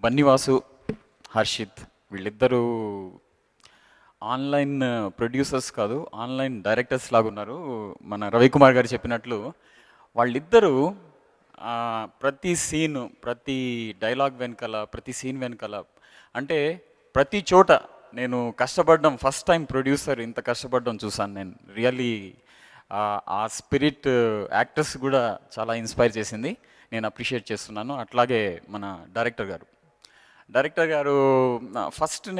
బన్నివాసు, హర్షిత్ వీళ్ళిద్దరూ online producers కాదు, online directors లాగా ఉన్నారు. మన రవికుమార్ గారు చెప్పినట్లు వాళ్ళిద్దరూ ప్రతి సీను, ప్రతి డైలాగ్ వెనకాల, ప్రతి సీన్ వెనకాల, అంటే ప్రతి చోట నేను కష్టపడడం, ఫస్ట్ టైం ప్రొడ్యూసర్ ఇంత కష్టపడడం చూసాను నేను. రియల్లీ ఆ స్పిరిట్ యాక్టర్స్ కూడా చాలా ఇన్స్పైర్ చేసింది, నేను అప్రిషియేట్ చేస్తున్నాను. అట్లాగే మన డైరెక్టర్ గారు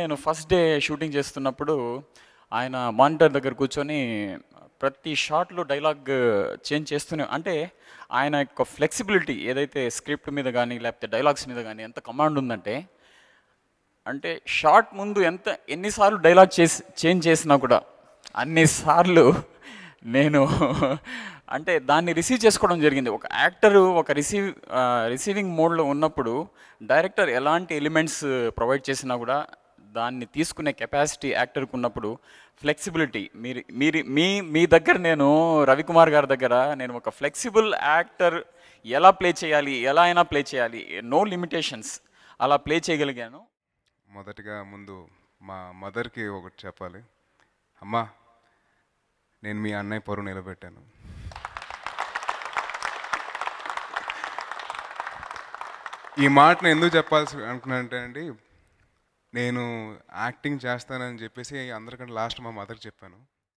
నేను ఫస్ట్ డే షూటింగ్ చేస్తున్నప్పుడు ఆయన మానిటర్ దగ్గర కూర్చొని ప్రతి షాట్లో డైలాగ్ చేంజ్ చేస్తూనే, అంటే ఆయన యొక్క ఫ్లెక్సిబిలిటీ ఏదైతే స్క్రిప్ట్ మీద కానీ లేకపోతే డైలాగ్స్ మీద కానీ ఎంత కమాండ్ ఉందంటే, అంటే షార్ట్ ముందు ఎన్నిసార్లు డైలాగ్ చేంజ్ చేసినా కూడా అన్నిసార్లు నేను అంటే దాన్ని రిసీవ్ చేసుకోవడం జరిగింది. ఒక యాక్టరు ఒక రిసీవింగ్ మోడ్లో ఉన్నప్పుడు డైరెక్టర్ ఎలాంటి ఎలిమెంట్స్ ప్రొవైడ్ చేసినా కూడా దాన్ని తీసుకునే కెపాసిటీ యాక్టర్కి ఉన్నప్పుడు, ఫ్లెక్సిబిలిటీ మీ దగ్గర నేను రవికుమార్ గారి దగ్గర నేను ఒక ఫ్లెక్సిబుల్ యాక్టర్ ఎలా ప్లే చేయాలి, ఎలా అయినా ప్లే చేయాలి, నో లిమిటేషన్స్, అలా ప్లే చేయగలిగాను. మొదటిగా ముందు మా మదర్కి ఒకటి చెప్పాలి. అమ్మా, నేను మీ అన్నయ్య పరువు నిలబెట్టాను. ఈ మాటను ఎందుకు చెప్పాల్సి అనుకున్నానంటే అండి, నేను యాక్టింగ్ చేస్తానని చెప్పేసి అందరికంటే లాస్ట్ మా మదర్కి చెప్పాను.